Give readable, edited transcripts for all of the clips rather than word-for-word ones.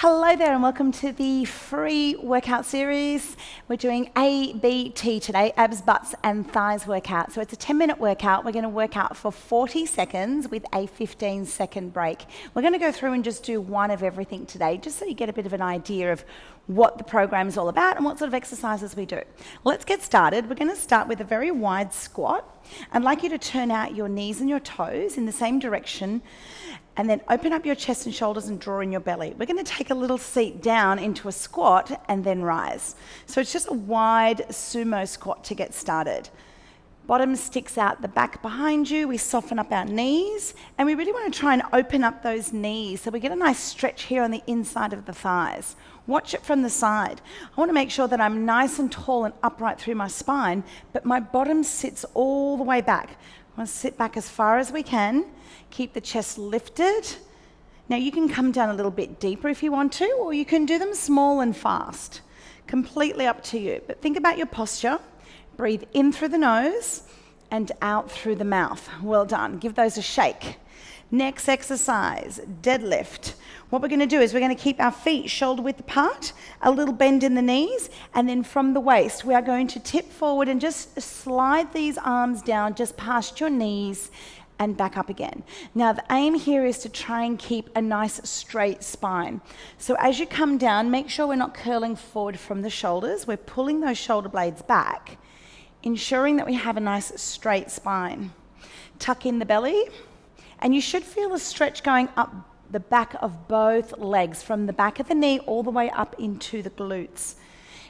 Hello there and welcome to the free workout series. We're doing ABT today, abs, butts and thighs workout. So it's a 10-minute workout. We're going to work out for 40 seconds with a 15-second break. We're going to go through and just do one of everything today, just so you get a bit of an idea of what the program is all about and what sort of exercises we do. Let's get started. We're going to start with a very wide squat. I'd like you to turn out your knees and your toes in the same direction, and then open up your chest and shoulders and draw in your belly. We're going to take a little seat down into a squat and then rise. So it's just a wide sumo squat to get started. Bottom sticks out the back behind you. We soften up our knees, and we really want to try and open up those knees so we get a nice stretch here on the inside of the thighs. Watch it from the side. I want to make sure that I'm nice and tall and upright through my spine, but my bottom sits all the way back. I want to sit back as far as we can. Keep the chest lifted. Now you can come down a little bit deeper if you want to, or you can do them small and fast. Completely up to you. But think about your posture. Breathe in through the nose and out through the mouth. Well done. Give those a shake. Next exercise, deadlift. What we're going to do is we're going to keep our feet shoulder width apart, a little bend in the knees, and then from the waist we are going to tip forward and just slide these arms down just past your knees and back up again. Now the aim here is to try and keep a nice straight spine. So as you come down, make sure we're not curling forward from the shoulders. We're pulling those shoulder blades back, ensuring that we have a nice straight spine. Tuck in the belly, and you should feel a stretch going up the back of both legs, from the back of the knee all the way up into the glutes.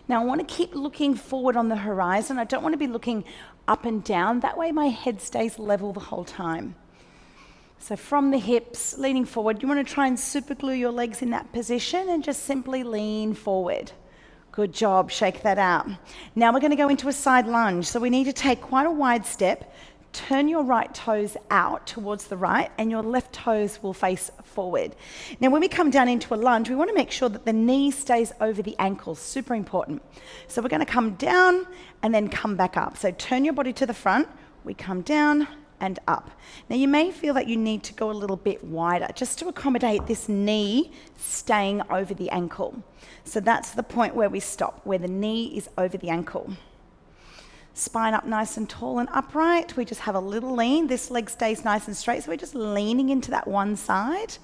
Now I want to keep looking forward on the horizon. I don't want to be looking up and down. That way my head stays level the whole time. So from the hips, leaning forward, you want to try and super glue your legs in that position and just simply lean forward. Good job, shake that out. Now we're going to go into a side lunge. So we need to take quite a wide step. Turn your right toes out towards the right and your left toes will face forward. Now when we come down into a lunge, we want to make sure that the knee stays over the ankle, super important. So we're going to come down and then come back up. So turn your body to the front, we come down and up. Now you may feel that you need to go a little bit wider just to accommodate this knee staying over the ankle. So that's the point where we stop, where the knee is over the ankle. Spine up nice and tall and upright. We just have a little lean. This leg stays nice and straight, so we're just leaning into that one side.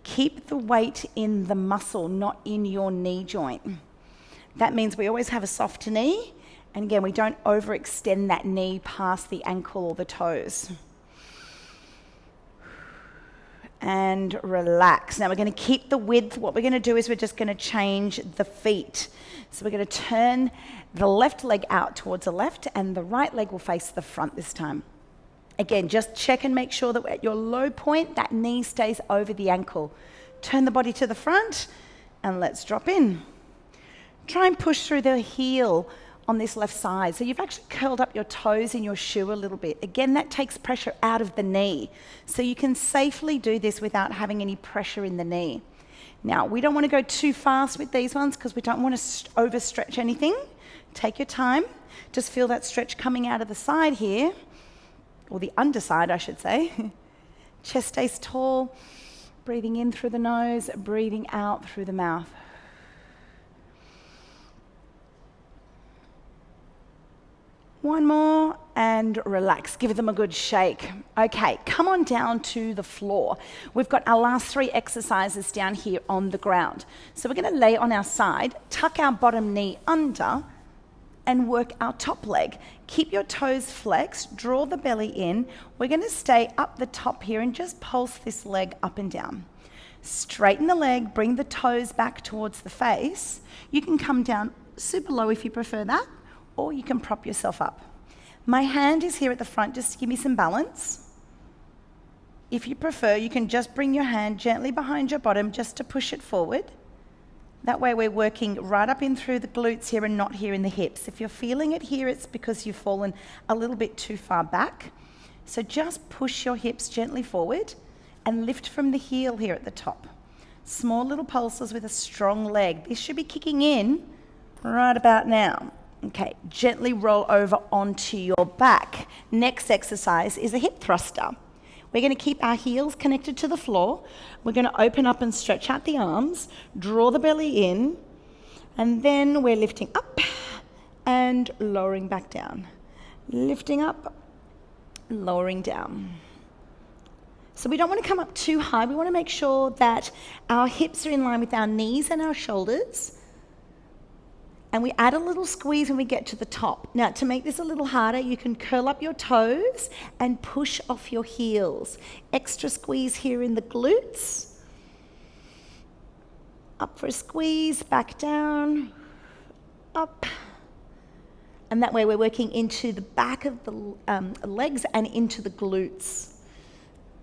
Keep the weight in the muscle, not in your knee joint. That means we always have a soft knee, and again, we don't overextend that knee past the ankle or the toes. And relax. Now we're going to keep the width. What we're going to do is we're just going to change the feet. So we're going to turn the left leg out towards the left and the right leg will face the front this time. Again, just check and make sure that at your low point, that knee stays over the ankle. Turn the body to the front and let's drop in. Try and push through the heel on this left side. So you've actually curled up your toes in your shoe a little bit. Again, that takes pressure out of the knee. So you can safely do this without having any pressure in the knee. Now, we don't want to go too fast with these ones because we don't want to overstretch anything. Take your time. Just feel that stretch coming out of the side here, or the underside, I should say. Chest stays tall. Breathing in through the nose, breathing out through the mouth. One more and relax. Give them a good shake. Okay, come on down to the floor. We've got our last 3 exercises down here on the ground. So we're going to lay on our side, tuck our bottom knee under and work our top leg. Keep your toes flexed, draw the belly in. We're going to stay up the top here and just pulse this leg up and down. Straighten the leg, bring the toes back towards the face. You can come down super low if you prefer that, or you can prop yourself up. My hand is here at the front just to give me some balance. If you prefer, you can just bring your hand gently behind your bottom just to push it forward. That way we're working right up in through the glutes here and not here in the hips. If you're feeling it here, it's because you've fallen a little bit too far back. So just push your hips gently forward and lift from the heel here at the top. Small little pulses with a strong leg. This should be kicking in right about now. Okay, gently roll over onto your back. Next exercise is a hip thruster. We're going to keep our heels connected to the floor. We're going to open up and stretch out the arms, draw the belly in, and then we're lifting up and lowering back down. Lifting up, lowering down. So we don't want to come up too high. We want to make sure that our hips are in line with our knees and our shoulders. And we add a little squeeze when we get to the top. Now, to make this a little harder, you can curl up your toes and push off your heels. Extra squeeze here in the glutes. Up for a squeeze, back down, up. And that way we're working into the back of the legs and into the glutes.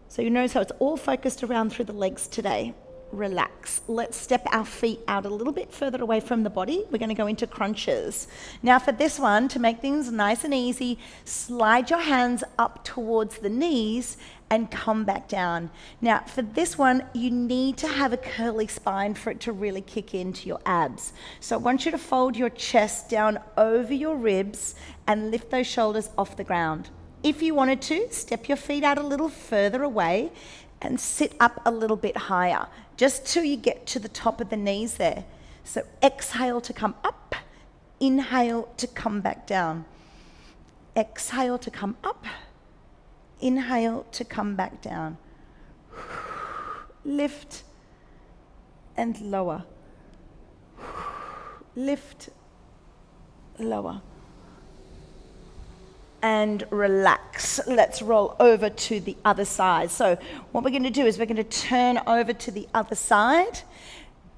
So you notice how it's all focused around through the legs today. Relax. Let's step our feet out a little bit further away from the body. We're going to go into crunches. Now for this one, to make things nice and easy, slide your hands up towards the knees and come back down. Now for this one, you need to have a curly spine for it to really kick into your abs. So I want you to fold your chest down over your ribs and lift those shoulders off the ground. If you wanted to, step your feet out a little further away and sit up a little bit higher, just till you get to the top of the knees there. So exhale to come up, inhale to come back down. Exhale to come up, inhale to come back down. Lift and lower. Lift, lower. And relax. Let's roll over to the other side. So what we're going to do is we're going to turn over to the other side,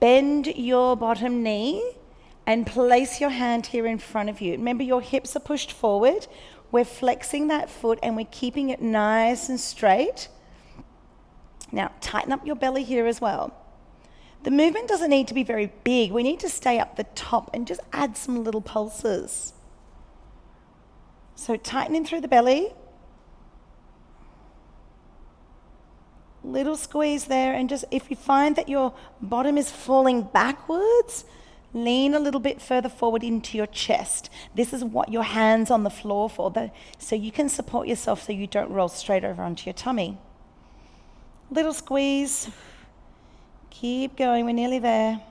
bend your bottom knee, and place your hand here in front of you. Remember, your hips are pushed forward. We're flexing that foot and we're keeping it nice and straight. Now, tighten up your belly here as well. The movement doesn't need to be very big. We need to stay up the top and just add some little pulses. So tightening through the belly, little squeeze there, and just if you find that your bottom is falling backwards, lean a little bit further forward into your chest. This is what your hands on the floor for, so you can support yourself so you don't roll straight over onto your tummy. Little squeeze, keep going, we're nearly there.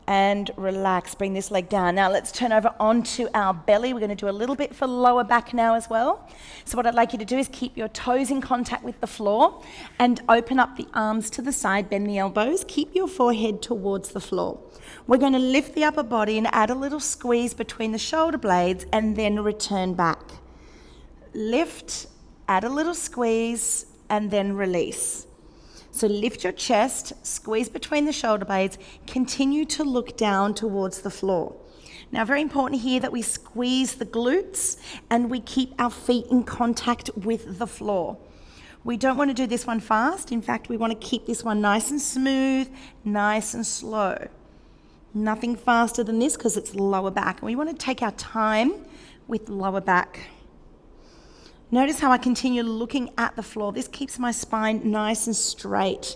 And relax, bring this leg down. Now let's turn over onto our belly. We're going to do a little bit for lower back now as well. So what I'd like you to do is keep your toes in contact with the floor and open up the arms to the side, bend the elbows, keep your forehead towards the floor. We're going to lift the upper body and add a little squeeze between the shoulder blades and then return back. Lift, add a little squeeze, and then release. So lift your chest, squeeze between the shoulder blades, continue to look down towards the floor. Now, very important here that we squeeze the glutes and we keep our feet in contact with the floor. We don't want to do this one fast. In fact, we want to keep this one nice and smooth, nice and slow. Nothing faster than this because it's lower back. And we want to take our time with lower back. Notice how I continue looking at the floor. This keeps my spine nice and straight.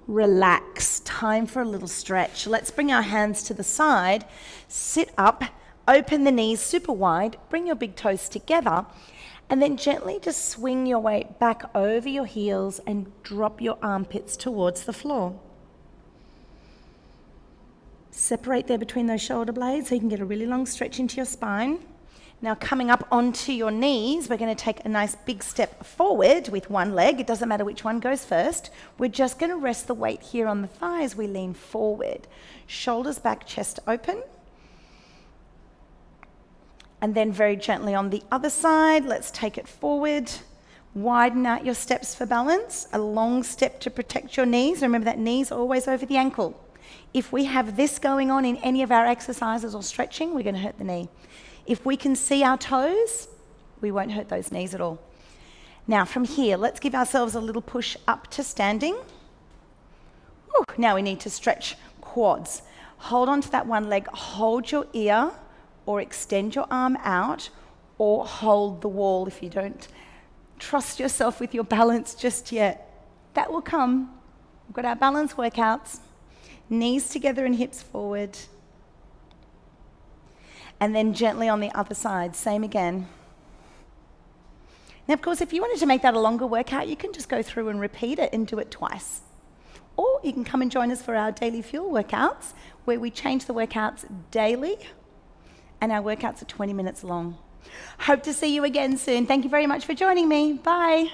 Relax. Time for a little stretch. Let's bring our hands to the side. Sit up. Open the knees super wide. Bring your big toes together. And then gently just swing your weight back over your heels and drop your armpits towards the floor. Separate there between those shoulder blades so you can get a really long stretch into your spine. Now coming up onto your knees, we're going to take a nice big step forward with one leg. It doesn't matter which one goes first. We're just going to rest the weight here on the thighs. We lean forward. Shoulders back, chest open. And then very gently on the other side, let's take it forward. Widen out your steps for balance. A long step to protect your knees. Remember that knee's always over the ankle. If we have this going on in any of our exercises or stretching, we're going to hurt the knee. If we can see our toes, we won't hurt those knees at all. Now from here, let's give ourselves a little push up to standing. Whew. Now we need to stretch quads. Hold on to that one leg, hold your ear or extend your arm out or hold the wall if you don't trust yourself with your balance just yet. That will come. We've got our balance workouts. Knees together and hips forward. And then gently on the other side, same again. Now, of course, if you wanted to make that a longer workout, you can just go through and repeat it and do it twice. Or you can come and join us for our daily fuel workouts, where we change the workouts daily, and our workouts are 20 minutes long. Hope to see you again soon. Thank you very much for joining me. Bye.